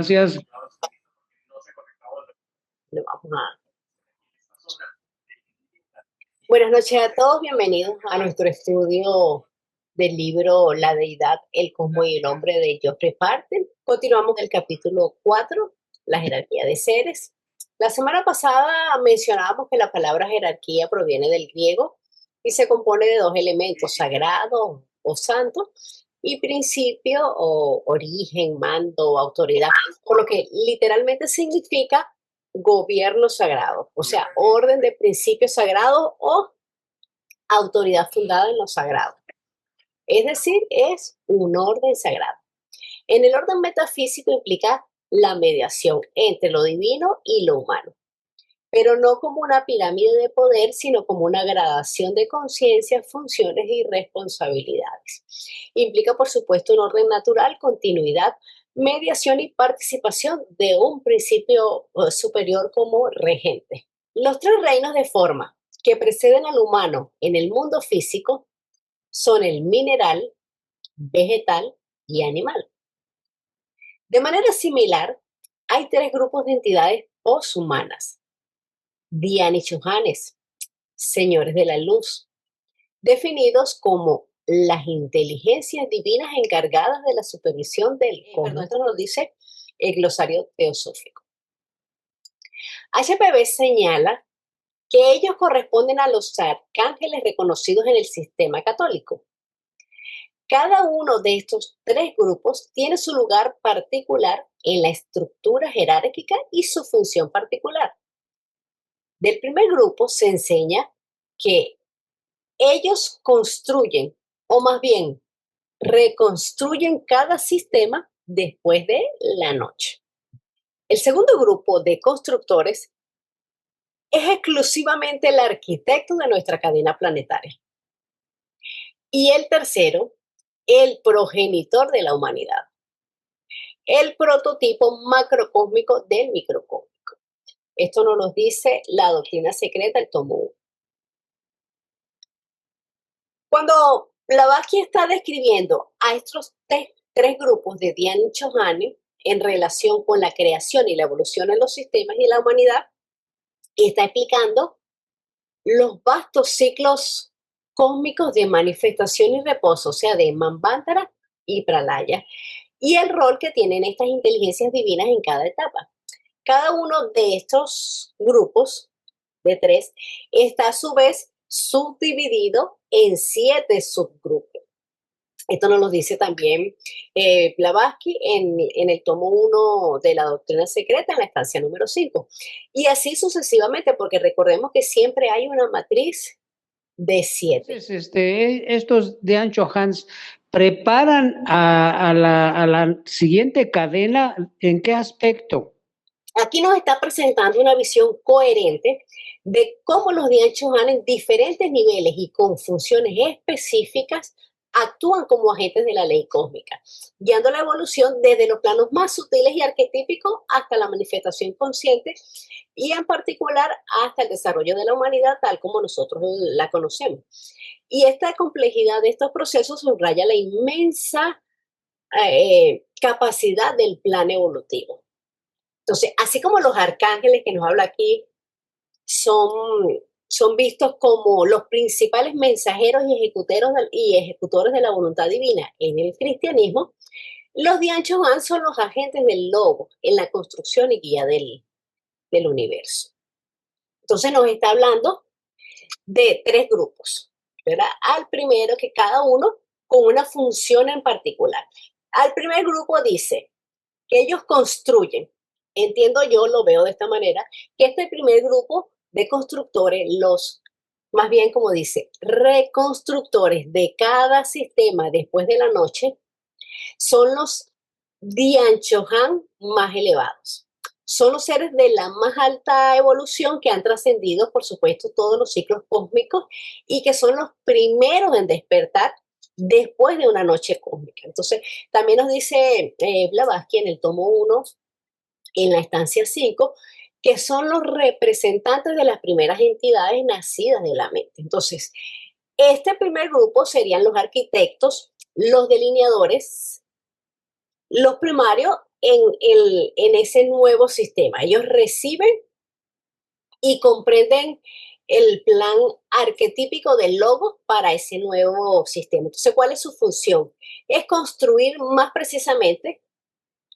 Gracias. Buenas noches a todos, bienvenidos a nuestro estudio del libro La Deidad, el Cosmos y el Hombre de Geoffrey Parton. Continuamos el capítulo 4, la jerarquía de seres. La semana pasada mencionábamos que la palabra jerarquía proviene del griego y se compone de dos elementos, sagrado o santo, y principio o origen, mando o autoridad, por lo que literalmente significa gobierno sagrado, o sea, orden de principios sagrados o autoridad fundada en lo sagrado. Es decir, es un orden sagrado. En el orden metafísico implica la mediación entre lo divino y lo humano, pero no como una pirámide de poder, sino como una gradación de conciencia, funciones y responsabilidades. Implica, por supuesto, un orden natural, continuidad, mediación y participación de un principio superior como regente. Los tres reinos de forma que preceden al humano en el mundo físico son el mineral, vegetal y animal. De manera similar, hay tres grupos de entidades poshumanas: Dianichohanes, señores de la luz, definidos como las inteligencias divinas encargadas de la supervisión del cosmos. Esto nos lo dice el glosario teosófico. HPV señala que ellos corresponden a los arcángeles reconocidos en el sistema católico. Cada uno de estos tres grupos tiene su lugar particular en la estructura jerárquica y su función particular. Del primer grupo se enseña que ellos construyen, o más bien reconstruyen cada sistema después de la noche. El segundo grupo de constructores es exclusivamente el arquitecto de nuestra cadena planetaria. Y el tercero, el progenitor de la humanidad, el prototipo macrocósmico del microcósmico. Esto nos lo dice la doctrina secreta, el tomo 1. Cuando Blavatsky está describiendo a estos tres grupos de Dianichohanes en relación con la creación y la evolución en los sistemas y la humanidad, está explicando los vastos ciclos cósmicos de manifestación y reposo, o sea, de Manvantara y Pralaya, y el rol que tienen estas inteligencias divinas en cada etapa. Cada uno de estos grupos de tres está a su vez subdividido en 7 subgrupos. Esto nos lo dice también Blavatsky en el tomo 1 de la doctrina secreta, en la estancia número 5. Y así sucesivamente, porque recordemos que siempre hay una matriz de 7. Entonces, estos de Ancho Hans preparan a la siguiente cadena. ¿En qué aspecto? Aquí nos está presentando una visión coherente de cómo los Dianchohan en diferentes niveles y con funciones específicas actúan como agentes de la ley cósmica, guiando la evolución desde los planos más sutiles y arquetípicos hasta la manifestación consciente y en particular hasta el desarrollo de la humanidad tal como nosotros la conocemos. Y esta complejidad de estos procesos subraya la inmensa capacidad del plan evolutivo. Entonces, así como los arcángeles que nos habla aquí son vistos como los principales mensajeros y ejecutores de la voluntad divina en el cristianismo, los Dianchohan son los agentes del logo en la construcción y guía del universo. Entonces nos está hablando de 3 grupos, ¿verdad? Al primero, que cada uno con una función en particular. Al primer grupo dice que ellos construyen. Entiendo yo, lo veo de esta manera, que este primer grupo de constructores, más bien como dice, reconstructores de cada sistema después de la noche, son los Dianchohan más elevados. Son los seres de la más alta evolución que han trascendido, por supuesto, todos los ciclos cósmicos y que son los primeros en despertar después de una noche cósmica. Entonces, también nos dice Blavatsky en el tomo 1, en la estancia 5, que son los representantes de las primeras entidades nacidas de la mente. Entonces, este primer grupo serían los arquitectos, los delineadores, los primarios en ese nuevo sistema. Ellos reciben y comprenden el plan arquetípico del logo para ese nuevo sistema. Entonces, ¿cuál es su función? Es construir más precisamente,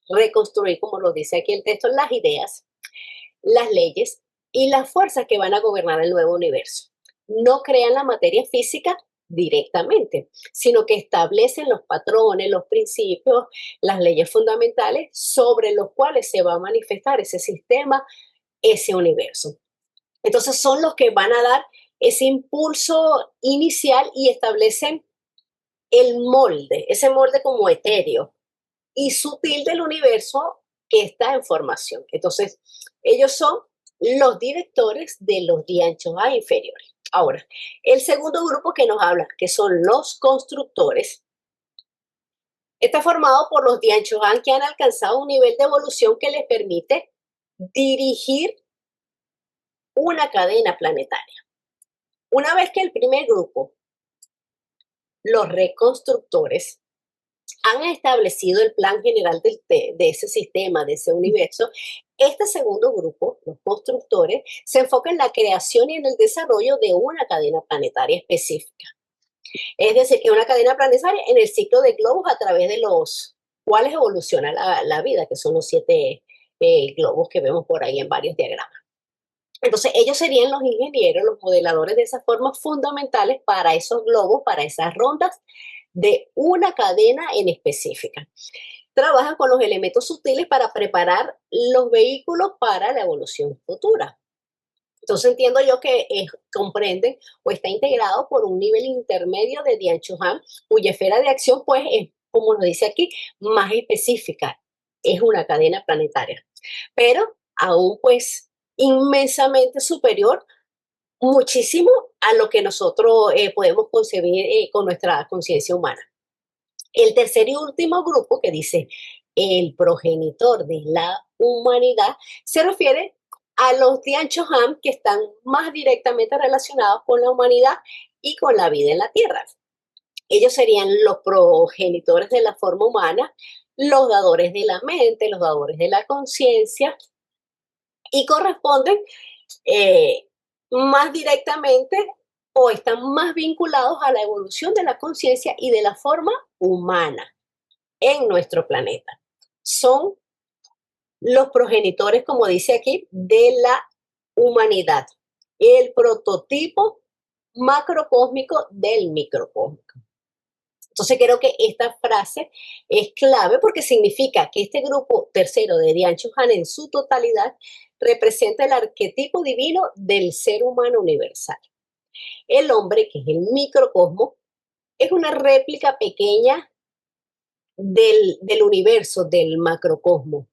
reconstruir, como lo dice aquí el texto, las ideas, las leyes y las fuerzas que van a gobernar el nuevo universo. No crean la materia física directamente, sino que establecen los patrones, los principios, las leyes fundamentales sobre los cuales se va a manifestar ese sistema, ese universo. Entonces son los que van a dar ese impulso inicial y establecen el molde, ese molde como etéreo y sutil del universo que está en formación. Entonces, ellos son los directores de los dianchos A inferiores. Ahora, el segundo grupo que nos habla, que son los constructores, está formado por los dianchos A que han alcanzado un nivel de evolución que les permite dirigir una cadena planetaria. Una vez que el primer grupo, los reconstructores, han establecido el plan general de ese sistema, de ese universo, este segundo grupo, los constructores, se enfoca en la creación y en el desarrollo de una cadena planetaria específica. Es decir, que una cadena planetaria en el ciclo de globos a través de los cuales evoluciona la vida, que son los 7 globos que vemos por ahí en varios diagramas. Entonces, ellos serían los ingenieros, los modeladores de esas formas fundamentales para esos globos, para esas rondas de una cadena en específica. Trabajan con los elementos sutiles para preparar los vehículos para la evolución futura. Entonces entiendo yo que comprenden o está integrado por un nivel intermedio de Dian-Chu-Han, cuya esfera de acción, pues, es, como lo dice aquí, más específica. Es una cadena planetaria. Pero aún, pues, inmensamente superior, muchísimo a lo que nosotros podemos concebir con nuestra conciencia humana. El tercer y último grupo que dice el progenitor de la humanidad se refiere a los Dian-Chu-Han que están más directamente relacionados con la humanidad y con la vida en la Tierra. Ellos serían los progenitores de la forma humana, los dadores de la mente, los dadores de la conciencia, y corresponden más directamente o están más vinculados a la evolución de la conciencia y de la forma humana en nuestro planeta. Son los progenitores, como dice aquí, de la humanidad, el prototipo macrocósmico del microcósmico. Entonces creo que esta frase es clave porque significa que este grupo tercero de Dian-Chu-Han en su totalidad representa el arquetipo divino del ser humano universal. El hombre, que es el microcosmos, es una réplica pequeña del universo, del macrocosmos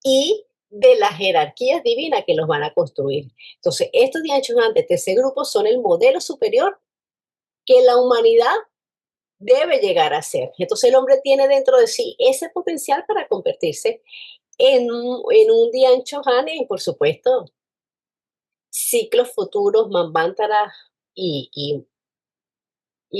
y de las jerarquías divinas que los van a construir. Entonces, estos Dian-Chu-Han de tercer grupo son el modelo superior que la humanidad debe llegar a ser. Entonces, el hombre tiene dentro de sí ese potencial para convertirse en un Dian-Chu-Han y, por supuesto, ciclos futuros, Manvantara y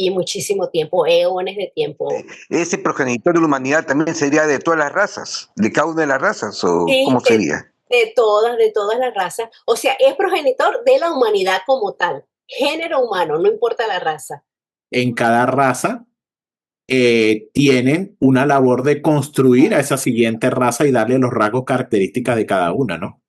muchísimo tiempo, eones de tiempo. Ese progenitor de la humanidad también sería de todas las razas, de cada una de las razas, ¿o sí, cómo sería? De todas las razas. O sea, es progenitor de la humanidad como tal, género humano, no importa la raza. En cada raza tienen una labor de construir a esa siguiente raza y darle los rasgos características de cada una, ¿no?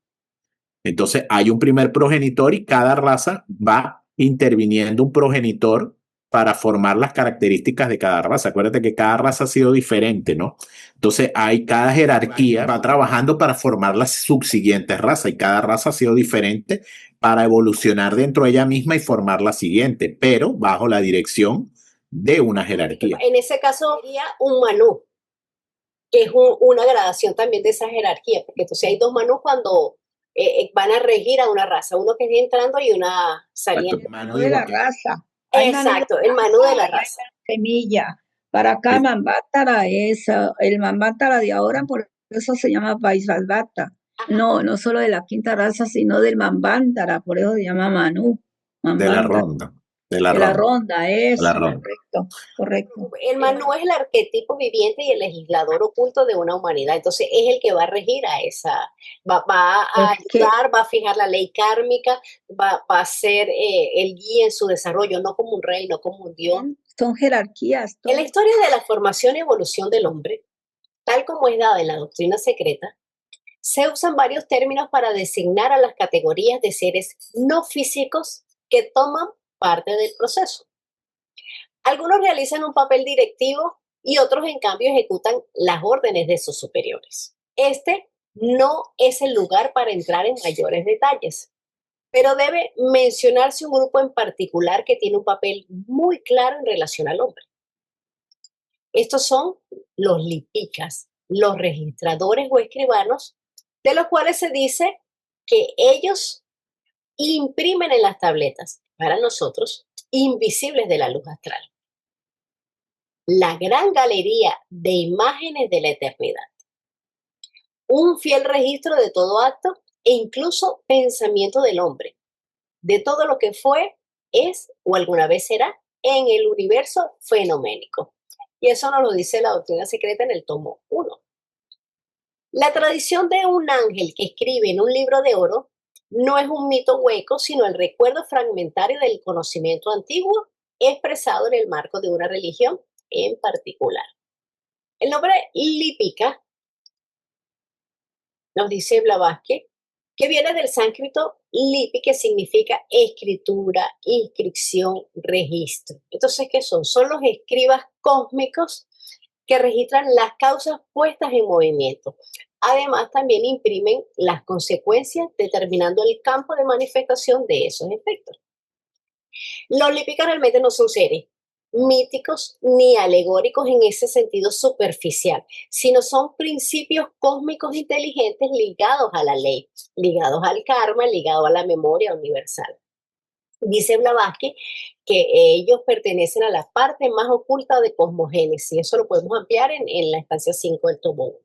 Entonces hay un primer progenitor y cada raza va interviniendo un progenitor para formar las características de cada raza. Acuérdate que cada raza ha sido diferente, ¿no? Entonces cada jerarquía va trabajando para formar la subsiguiente raza y cada raza ha sido diferente para evolucionar dentro de ella misma y formar la siguiente, pero bajo la dirección de una jerarquía. En ese caso sería un Manú, que es una gradación también de esa jerarquía, porque entonces hay dos Manús cuando van a regir a una raza, uno que está entrando y una saliendo. El Manú de la raza. Exacto, el Manú de la raza. Semilla. Para acá Manvantara es el Manvantara de ahora, por eso se llama Vaisvalvata. No solo de la quinta raza, sino del Manvantara, por eso se llama Manú. De la ronda. De la de la ronda. ronda, De la eso, ronda. correcto, correcto. El Manú es el arquetipo viviente y el legislador oculto de una humanidad. Entonces es el que va a regir a esa, va a Es que ayudar, va a fijar la ley kármica, va a ser el guía en su desarrollo, no como un rey, no como un dios. son jerarquías, En la todo. historia de la formación y evolución del hombre, tal como es dada en la doctrina secreta, se usan varios términos para designar a las categorías de seres no físicos que toman parte del proceso. Algunos realizan un papel directivo y otros, en cambio, ejecutan las órdenes de sus superiores. Este no es el lugar para entrar en mayores detalles, pero debe mencionarse un grupo en particular que tiene un papel muy claro en relación al hombre. Estos son los lipicas, los registradores o escribanos, de los cuales se dice que ellos imprimen en las tabletas, para nosotros, invisibles de la luz astral, la gran galería de imágenes de la eternidad, un fiel registro de todo acto e incluso pensamiento del hombre, de todo lo que fue, es o alguna vez será en el universo fenoménico. Y eso nos lo dice la doctrina secreta en el tomo 1. La tradición de un ángel que escribe en un libro de oro no es un mito hueco, sino el recuerdo fragmentario del conocimiento antiguo expresado en el marco de una religión en particular. El nombre Lípica, nos dice Blavatsky, que viene del sánscrito lipi, que significa escritura, inscripción, registro. Entonces, ¿qué son? Son los escribas cósmicos que registran las causas puestas en movimiento. Además, también imprimen las consecuencias, determinando el campo de manifestación de esos efectos. Los lípicas realmente no son seres míticos ni alegóricos en ese sentido superficial, sino son principios cósmicos inteligentes ligados a la ley, ligados al karma, ligados a la memoria universal. Dice Blavatsky que ellos pertenecen a la parte más oculta de cosmogénesis. Eso lo podemos ampliar en la estancia 5 del tomo 1.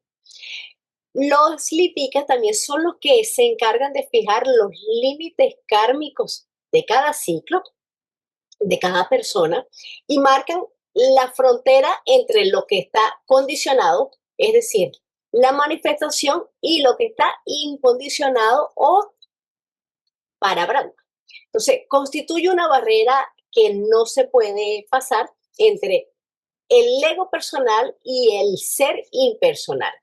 Los lípicas también son los que se encargan de fijar los límites kármicos de cada ciclo, de cada persona, y marcan la frontera entre lo que está condicionado, es decir, la manifestación, y lo que está incondicionado o para branda. Entonces, constituye una barrera que no se puede pasar entre el ego personal y el ser impersonal.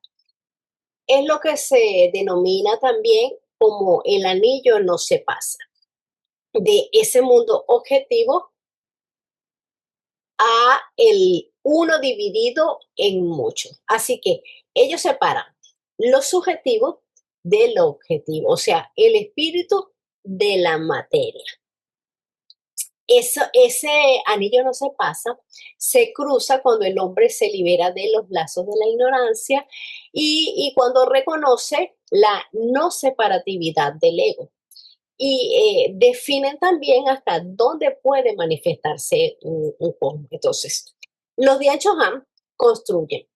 Es lo que se denomina también como el anillo no se pasa, de ese mundo objetivo a el uno dividido en mucho. Así que ellos separan lo subjetivo de lo objetivo, o sea, el espíritu de la materia. Ese anillo no se pasa, se cruza cuando el hombre se libera de los lazos de la ignorancia y cuando reconoce la no separatividad del ego. Y definen también hasta dónde puede manifestarse un cosmos. Entonces, los Diancho Han construyen,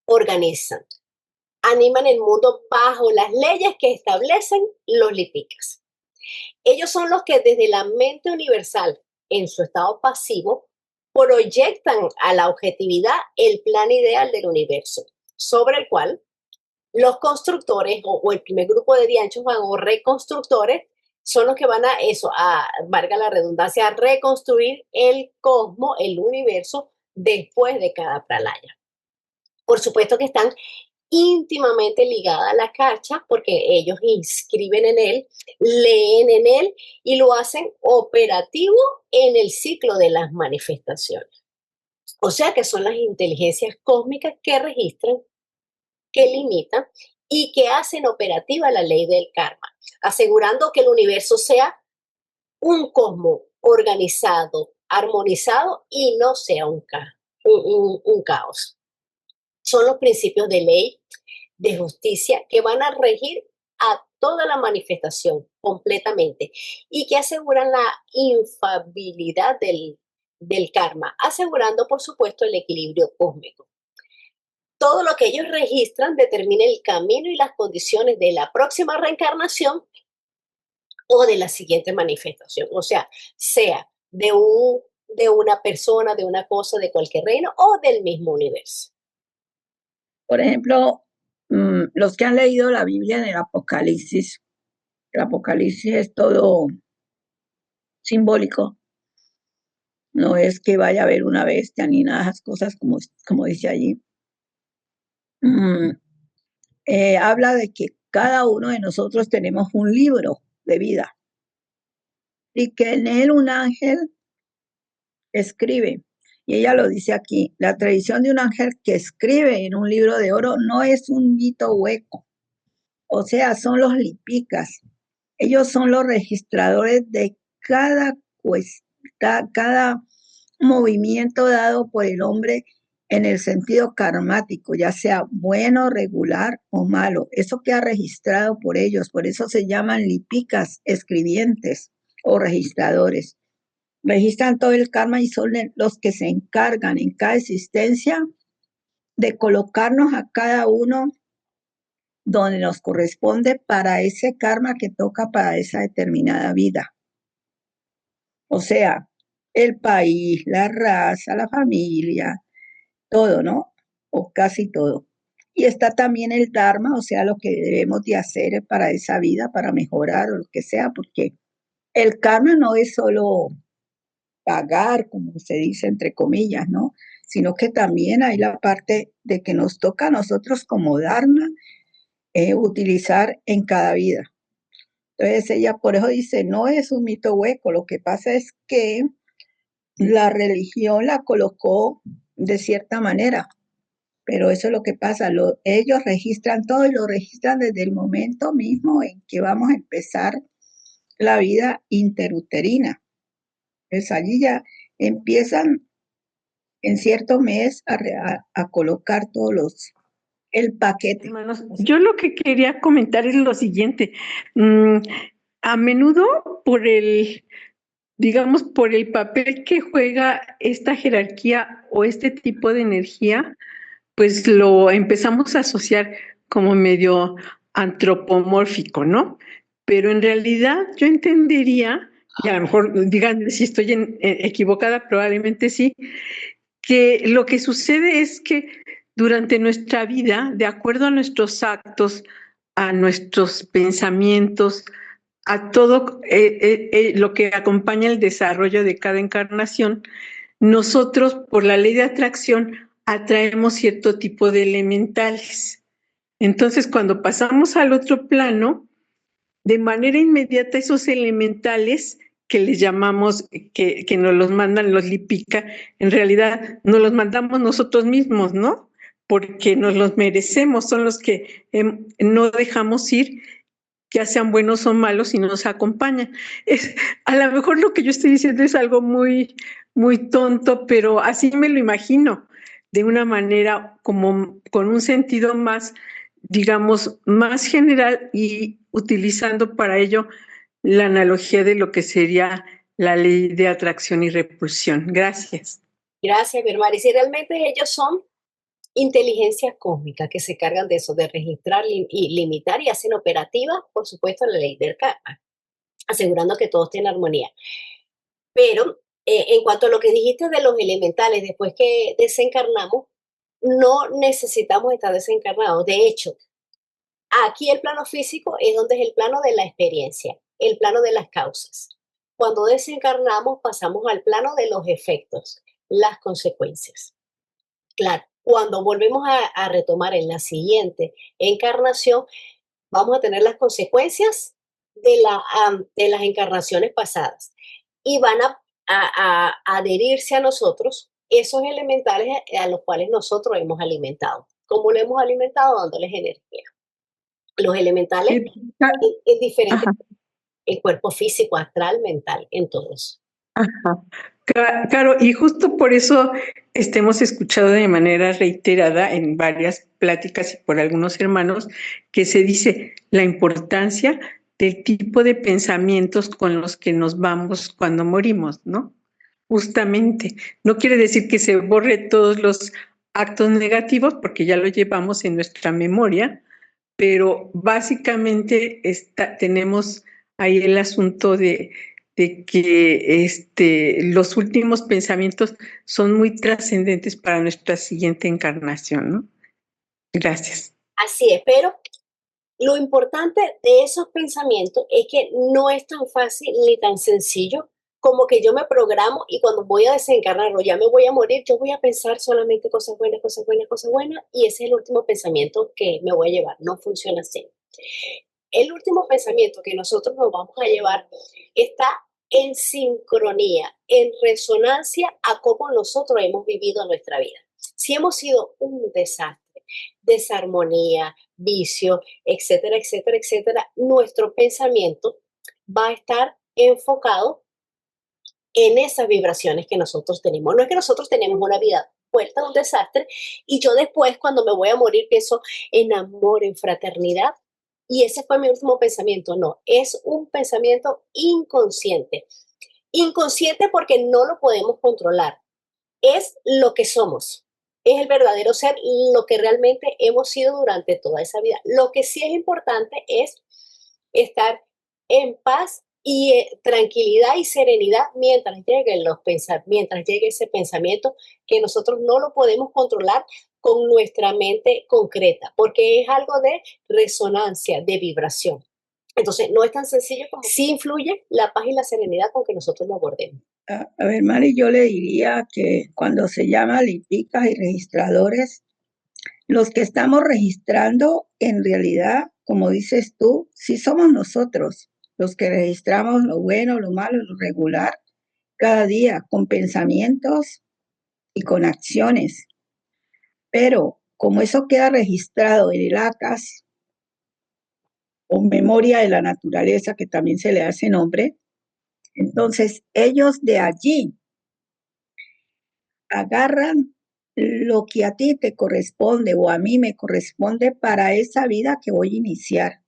organizan, animan el mundo bajo las leyes que establecen los lípicas. Ellos son los que desde la mente universal, en su estado pasivo, proyectan a la objetividad el plan ideal del universo, sobre el cual los constructores o el primer grupo de Dianchos o reconstructores son los que van valga la redundancia, a reconstruir el cosmos, el universo, después de cada pralaya. Por supuesto que están íntimamente ligada a la cacha, porque ellos inscriben en él, leen en él y lo hacen operativo en el ciclo de las manifestaciones. O sea que son las inteligencias cósmicas que registran, que limitan y que hacen operativa la ley del karma, asegurando que el universo sea un cosmos organizado, armonizado y no sea un caos. Son los principios de ley, de justicia, que van a regir a toda la manifestación completamente y que aseguran la infalibilidad del karma, asegurando, por supuesto, el equilibrio cósmico. Todo lo que ellos registran determina el camino y las condiciones de la próxima reencarnación o de la siguiente manifestación. O sea de una persona, de una cosa, de cualquier reino o del mismo universo. Por ejemplo, los que han leído la Biblia en el Apocalipsis es todo simbólico. No es que vaya a haber una bestia ni nada de esas cosas como dice allí. Habla de que cada uno de nosotros tenemos un libro de vida y que en él un ángel escribe. Y ella lo dice aquí, la tradición de un ángel que escribe en un libro de oro no es un mito hueco. O sea, son los lipicas. Ellos son los registradores de cada movimiento dado por el hombre en el sentido karmático, ya sea bueno, regular o malo. Eso queda registrado por ellos, por eso se llaman lipicas, escribientes o registradores. Registran todo el karma y son los que se encargan en cada existencia de colocarnos a cada uno donde nos corresponde para ese karma que toca para esa determinada vida. O sea, el país, la raza, la familia, todo, ¿no? O casi todo. Y está también el dharma, o sea, lo que debemos de hacer para esa vida, para mejorar o lo que sea, porque el karma no es solo pagar, como se dice entre comillas, ¿no? Sino que también hay la parte de que nos toca a nosotros como dharma utilizar en cada vida. Entonces ella por eso dice, no es un mito hueco, lo que pasa es que la religión la colocó de cierta manera, pero eso es lo que pasa, ellos registran todo y lo registran desde el momento mismo en que vamos a empezar la vida interuterina. Pues allí ya empiezan en cierto mes a colocar todos el paquete. Hermanos, yo lo que quería comentar es lo siguiente. A menudo por el papel que juega esta jerarquía o este tipo de energía, pues lo empezamos a asociar como medio antropomórfico, ¿no? Pero en realidad yo entendería, y a lo mejor díganme si estoy equivocada, probablemente sí, que lo que sucede es que durante nuestra vida, de acuerdo a nuestros actos, a nuestros pensamientos, a todo lo que acompaña el desarrollo de cada encarnación, nosotros, por la ley de atracción, atraemos cierto tipo de elementales. Entonces, cuando pasamos al otro plano, de manera inmediata esos elementales que les llamamos, que nos los mandan los lipica, en realidad nos los mandamos nosotros mismos, ¿no? Porque nos los merecemos, son los que no dejamos ir, ya sean buenos o malos, y nos acompañan. A lo mejor lo que yo estoy diciendo es algo muy, muy tonto, pero así me lo imagino, de una manera como con un sentido más, digamos, más general y utilizando para ello la analogía de lo que sería la ley de atracción y repulsión. Gracias. Gracias, mi hermana. Y si realmente ellos son inteligencias cósmicas que se cargan de eso, de registrar y limitar y hacen operativa, por supuesto, la ley del karma, asegurando que todo esté en armonía. Pero en cuanto a lo que dijiste de los elementales, después que desencarnamos, no necesitamos estar desencarnados. De hecho, aquí el plano físico es donde es el plano de la experiencia, el plano de las causas. Cuando desencarnamos, pasamos al plano de los efectos, las consecuencias. Claro, cuando volvemos a retomar en la siguiente encarnación, vamos a tener las consecuencias de las encarnaciones pasadas y van a adherirse a nosotros esos elementales a los cuales nosotros hemos alimentado. ¿Cómo lo hemos alimentado? Dándoles energía. Los elementales es diferente. Ajá. El cuerpo físico, astral, mental, en todos. Ajá. Claro, y justo por eso hemos escuchado de manera reiterada en varias pláticas y por algunos hermanos que se dice la importancia del tipo de pensamientos con los que nos vamos cuando morimos, ¿no? Justamente, no quiere decir que se borre todos los actos negativos porque ya lo llevamos en nuestra memoria, pero básicamente tenemos ahí el asunto de de que los últimos pensamientos son muy trascendentes para nuestra siguiente encarnación, ¿no? Gracias. Así es, pero lo importante de esos pensamientos es que no es tan fácil ni tan sencillo como que yo me programo y cuando voy a desencarnar o ya me voy a morir, yo voy a pensar solamente cosas buenas, cosas buenas, cosas buenas y ese es el último pensamiento que me voy a llevar. No funciona así. El último pensamiento que nosotros nos vamos a llevar está en sincronía, en resonancia a cómo nosotros hemos vivido nuestra vida. Si hemos sido un desastre, desarmonía, vicio, etcétera, etcétera, etcétera, nuestro pensamiento va a estar enfocado en esas vibraciones que nosotros tenemos. No es que nosotros tenemos una vida vuelta a un desastre y yo después cuando me voy a morir pienso en amor, en fraternidad y ese fue mi último pensamiento. No, es un pensamiento inconsciente. Inconsciente porque no lo podemos controlar. Es lo que somos. Es el verdadero ser, lo que realmente hemos sido durante toda esa vida. Lo que sí es importante es estar en paz y tranquilidad y serenidad mientras mientras llegue ese pensamiento que nosotros no lo podemos controlar con nuestra mente concreta, porque es algo de resonancia, de vibración. Entonces, no es tan sencillo como sí influye la paz y la serenidad con que nosotros lo abordemos. A ver, Mari, yo le diría que cuando se llama lipicas y registradores, los que estamos registrando, en realidad, como dices tú, sí somos nosotros, los que registramos lo bueno, lo malo, lo regular, cada día, con pensamientos y con acciones. Pero como eso queda registrado en el ACAS, o memoria de la naturaleza, que también se le hace nombre, entonces ellos de allí agarran lo que a ti te corresponde o a mí me corresponde para esa vida que voy a iniciar.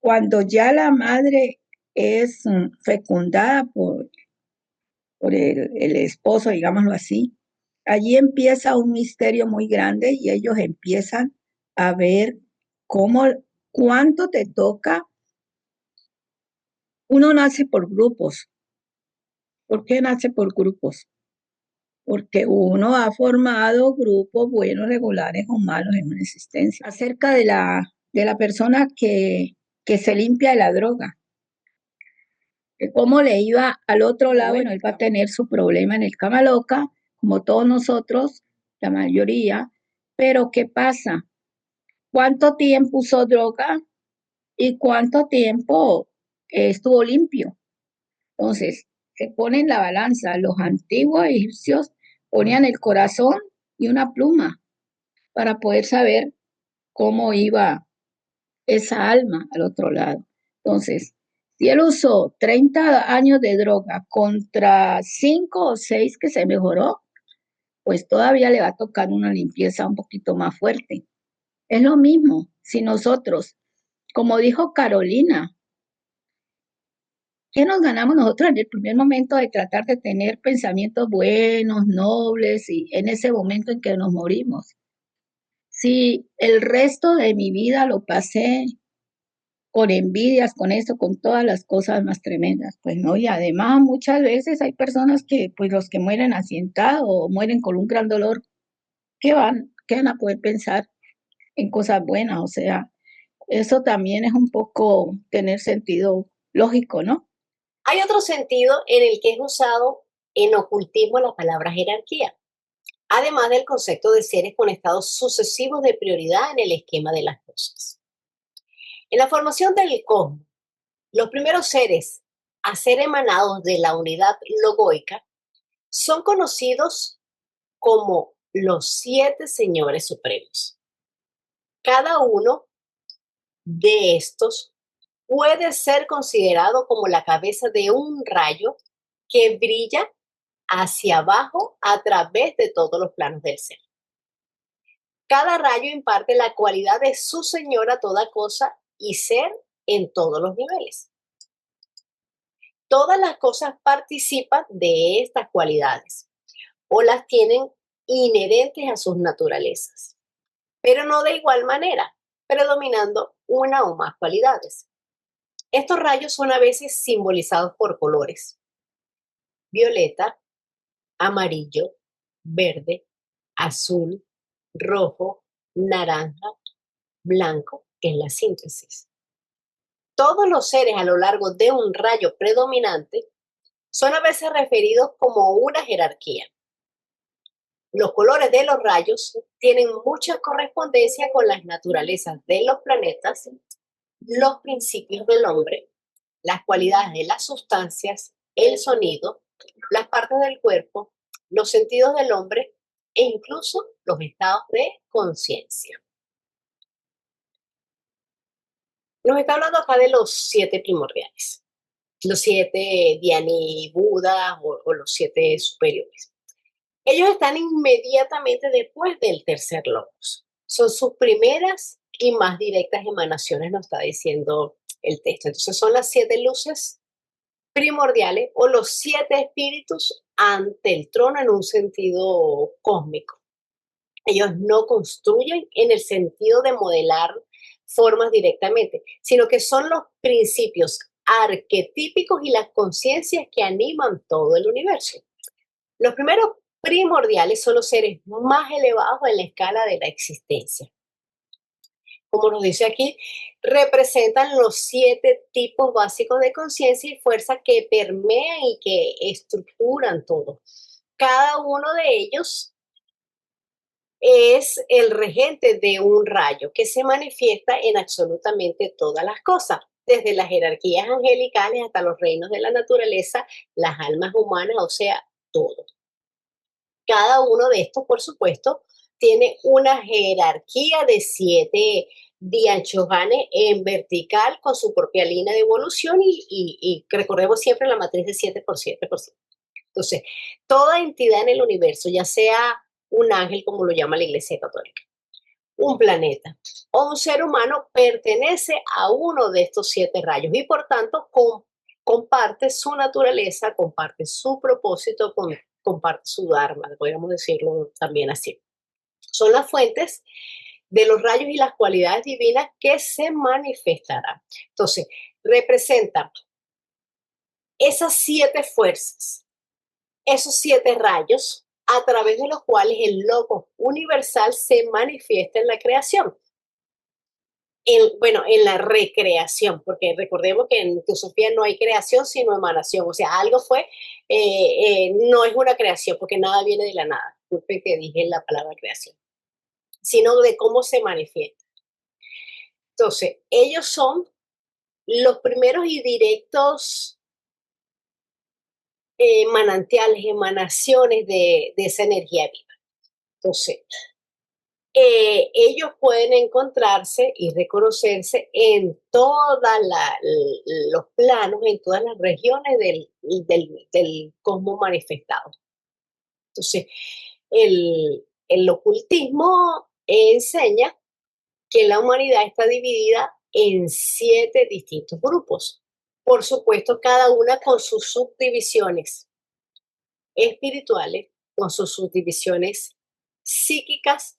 Cuando ya la madre es fecundada por el esposo, digámoslo así, allí empieza un misterio muy grande y ellos empiezan a ver cuánto te toca. Uno nace por grupos. ¿Por qué nace por grupos? Porque uno ha formado grupos buenos, regulares o malos en una existencia. Acerca de la persona que se limpia de la droga, que cómo le iba al otro lado, bueno, él va a tener su problema en el cama loca, como todos nosotros, la mayoría, pero ¿qué pasa? ¿Cuánto tiempo usó droga y cuánto tiempo estuvo limpio? Entonces, se pone en la balanza. Los antiguos egipcios ponían el corazón y una pluma para poder saber cómo iba esa alma al otro lado. Entonces, si él usó 30 años de droga contra 5 o 6 que se mejoró, pues todavía le va a tocar una limpieza un poquito más fuerte. Es lo mismo si nosotros, como dijo Carolina, ¿qué nos ganamos nosotros en el primer momento de tratar de tener pensamientos buenos, nobles, y en ese momento en que nos morimos? Si el resto de mi vida lo pasé con envidias, con eso, con todas las cosas más tremendas, pues no, y además muchas veces hay personas que, pues los que mueren asientados o mueren con un gran dolor, ¿qué van a poder pensar en cosas buenas? O sea, eso también es un poco tener sentido lógico, ¿no? Hay otro sentido en el que es usado en ocultismo la palabra jerarquía, además del concepto de seres con estados sucesivos de prioridad en el esquema de las cosas. En la formación del cosmos, los primeros seres a ser emanados de la unidad logoica son conocidos como los 7 señores supremos. Cada uno de estos puede ser considerado como la cabeza de un rayo que brilla hacia abajo a través de todos los planos del ser. Cada rayo imparte la cualidad de su señor a toda cosa y ser en todos los niveles. Todas las cosas participan de estas cualidades o las tienen inherentes a sus naturalezas, pero no de igual manera, predominando una o más cualidades. Estos rayos son a veces simbolizados por colores: violeta, amarillo, verde, azul, rojo, naranja, blanco, en la síntesis. Todos los seres a lo largo de un rayo predominante son a veces referidos como una jerarquía. Los colores de los rayos tienen mucha correspondencia con las naturalezas de los planetas, los principios del hombre, las cualidades de las sustancias, el sonido, las partes del cuerpo, los sentidos del hombre e incluso los estados de conciencia. Nos está hablando acá de los 7 primordiales, los 7 Dhyani Buda o los 7 superiores. Ellos están inmediatamente después del tercer logos. Son sus primeras y más directas emanaciones, nos está diciendo el texto. Entonces son las 7 luces primordiales o los 7 espíritus ante el trono en un sentido cósmico. Ellos no construyen en el sentido de modelar formas directamente, sino que son los principios arquetípicos y las conciencias que animan todo el universo. Los primeros primordiales son los seres más elevados en la escala de la existencia. Como nos dice aquí, representan los 7 tipos básicos de conciencia y fuerza que permean y que estructuran todo. Cada uno de ellos es el regente de un rayo que se manifiesta en absolutamente todas las cosas, desde las jerarquías angelicales hasta los reinos de la naturaleza, las almas humanas, o sea, todo. Cada uno de estos, por supuesto, tiene una jerarquía de 7 Dianchoganes en vertical con su propia línea de evolución y recordemos siempre la matriz de 7 por 7 por 7. Entonces, toda entidad en el universo, ya sea un ángel, como lo llama la Iglesia Católica, un planeta o un ser humano, pertenece a uno de estos 7 rayos y por tanto comparte su naturaleza, comparte su propósito, comparte su dharma, podríamos decirlo también así. Son las fuentes de los rayos y las cualidades divinas que se manifestarán. Entonces, representan esas 7 fuerzas, esos 7 rayos a través de los cuales el logos universal se manifiesta en la creación. En la recreación, porque recordemos que en teosofía no hay creación sino emanación, o sea, algo fue, no es una creación porque nada viene de la nada, disculpe que dije la palabra creación, sino de cómo se manifiesta. Entonces, ellos son los primeros y directos manantiales, emanaciones de esa energía viva. Entonces, ellos pueden encontrarse y reconocerse en todos los planos, en todas las regiones del cosmos manifestado. Entonces, el ocultismo enseña que la humanidad está dividida en 7 distintos grupos. Por supuesto, cada una con sus subdivisiones espirituales, con sus subdivisiones psíquicas,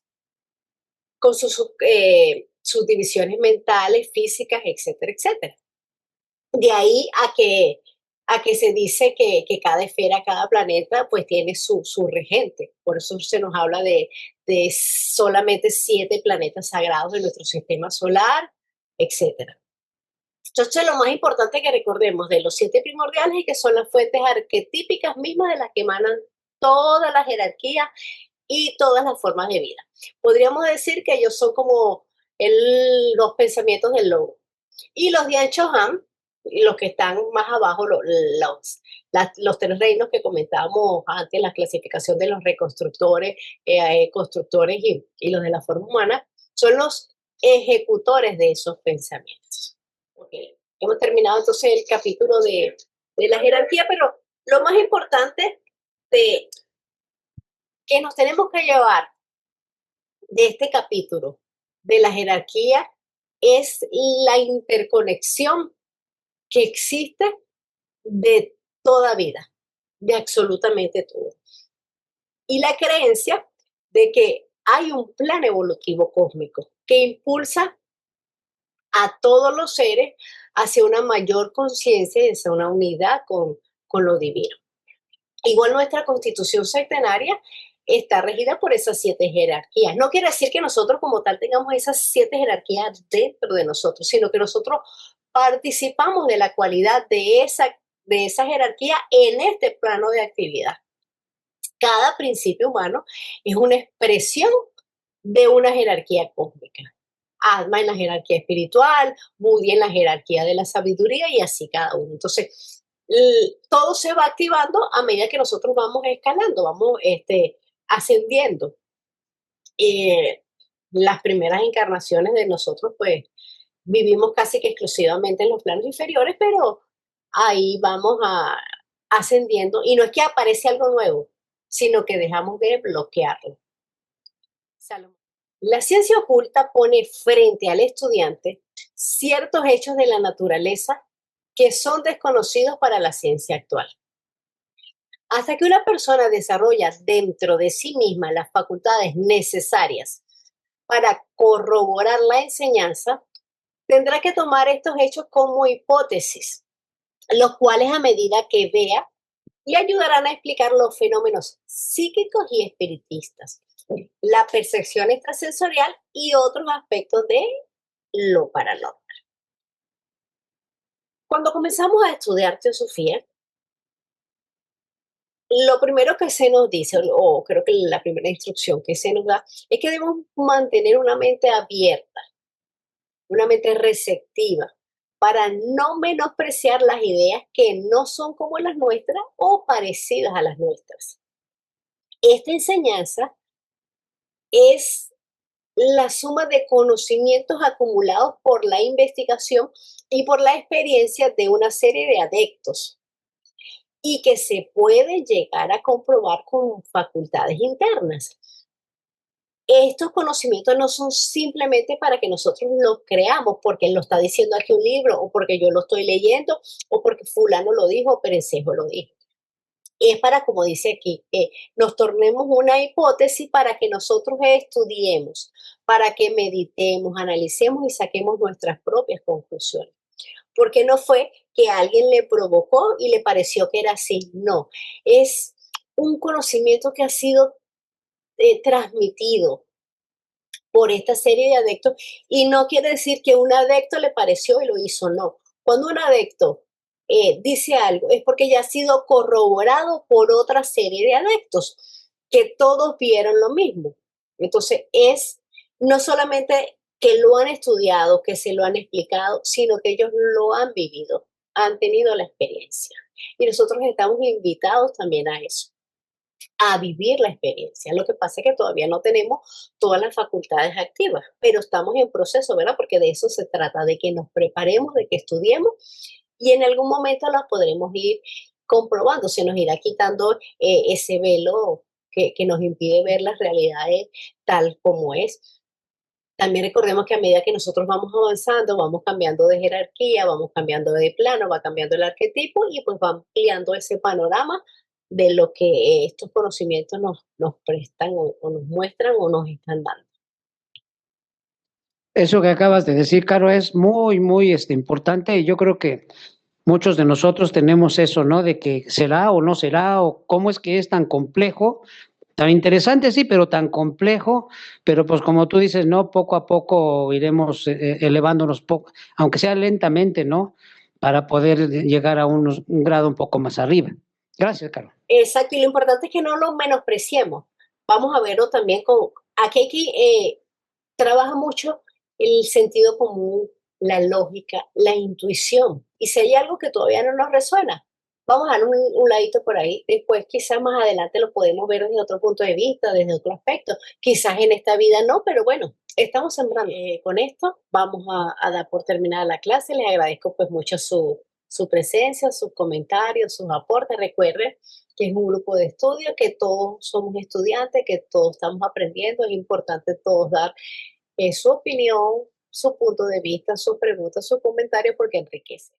con sus subdivisiones mentales, físicas, etcétera, etcétera. De ahí a que se dice que cada esfera, cada planeta, pues tiene su regente. Por eso se nos habla de solamente 7 planetas sagrados en nuestro sistema solar, etcétera. Entonces, lo más importante que recordemos de los 7 primordiales es que son las fuentes arquetípicas mismas de las que emanan toda la jerarquía y todas las formas de vida. Podríamos decir que ellos son como los pensamientos del logo. Y los Dian Chohan, los que están más abajo, los 3 reinos que comentábamos antes, la clasificación de los reconstructores, constructores y los de la forma humana, son los ejecutores de esos pensamientos. Okay. Hemos terminado entonces el capítulo de la jerarquía, pero lo más importante que nos tenemos que llevar de este capítulo de la jerarquía es la interconexión que existe de toda vida, de absolutamente todo. Y la creencia de que hay un plan evolutivo cósmico que impulsa a todos los seres hacia una mayor conciencia y hacia una unidad con lo divino. Igual nuestra constitución sectenaria está regida por esas 7 jerarquías. No quiere decir que nosotros como tal tengamos esas 7 jerarquías dentro de nosotros, sino que nosotros participamos de la cualidad de esa jerarquía en este plano de actividad. Cada principio humano es una expresión de una jerarquía cósmica. Atma en la jerarquía espiritual, Budi en la jerarquía de la sabiduría y así cada uno. Entonces, todo se va activando a medida que nosotros vamos escalando, vamos ascendiendo. Las primeras encarnaciones de nosotros, pues, vivimos casi que exclusivamente en los planos inferiores, pero ahí vamos ascendiendo. Y no es que aparece algo nuevo, sino que dejamos de bloquearlo. Salomón. La ciencia oculta pone frente al estudiante ciertos hechos de la naturaleza que son desconocidos para la ciencia actual. Hasta que una persona desarrolla dentro de sí misma las facultades necesarias para corroborar la enseñanza, tendrá que tomar estos hechos como hipótesis, los cuales a medida que vea le ayudarán a explicar los fenómenos psíquicos y espiritistas, la percepción extrasensorial y otros aspectos de lo paranormal. Cuando comenzamos a estudiar teosofía, lo primero que se nos dice, o creo que la primera instrucción que se nos da, es que debemos mantener una mente abierta, una mente receptiva, para no menospreciar las ideas que no son como las nuestras o parecidas a las nuestras. Esta enseñanza es la suma de conocimientos acumulados por la investigación y por la experiencia de una serie de adeptos y que se puede llegar a comprobar con facultades internas. Estos conocimientos no son simplemente para que nosotros los creamos porque lo está diciendo aquí un libro o porque yo lo estoy leyendo o porque fulano lo dijo o perencejo lo dijo. Es para, como dice aquí, nos tornemos una hipótesis para que nosotros estudiemos, para que meditemos, analicemos y saquemos nuestras propias conclusiones. Porque no fue que alguien le provocó y le pareció que era así, no. Es un conocimiento que ha sido transmitido por esta serie de adeptos y no quiere decir que un adepto le pareció y lo hizo, no. Cuando un adepto dice algo es porque ya ha sido corroborado por otra serie de adeptos que todos vieron lo mismo. Entonces es no solamente que lo han estudiado, que se lo han explicado, sino que ellos lo han vivido, han tenido la experiencia. Y nosotros estamos invitados también a eso, a vivir la experiencia. Lo que pasa es que todavía no tenemos todas las facultades activas, pero estamos en proceso, ¿verdad? Porque de eso se trata, de que nos preparemos, de que estudiemos y en algún momento las podremos ir comprobando, se nos irá quitando ese velo que nos impide ver las realidades tal como es. También recordemos que a medida que nosotros vamos avanzando, vamos cambiando de jerarquía, vamos cambiando de plano, va cambiando el arquetipo y pues va ampliando ese panorama de lo que estos conocimientos nos prestan o nos muestran o nos están dando. Eso que acabas de decir, Caro, es muy, muy importante y yo creo que muchos de nosotros tenemos eso, ¿no? De que será o no será o cómo es que es tan complejo. Tan interesante, sí, pero tan complejo, pero pues como tú dices, ¿no? Poco a poco iremos elevándonos, aunque sea lentamente, ¿no? Para poder llegar a un grado un poco más arriba. Gracias, Carlos. Exacto, y lo importante es que no lo menospreciemos. Vamos a verlo también con... Aquí trabaja mucho el sentido común, la lógica, la intuición. Y si hay algo que todavía no nos resuena, vamos a dar un ladito por ahí. Después quizás más adelante lo podemos ver desde otro punto de vista, desde otro aspecto. Quizás en esta vida no, pero bueno, estamos sembrando. Con esto vamos a dar por terminada la clase. Les agradezco pues mucho su presencia, sus comentarios, sus aportes. Recuerden que es un grupo de estudio, que todos somos estudiantes, que todos estamos aprendiendo. Es importante todos dar su opinión, su punto de vista, sus preguntas, sus comentarios, porque enriquece.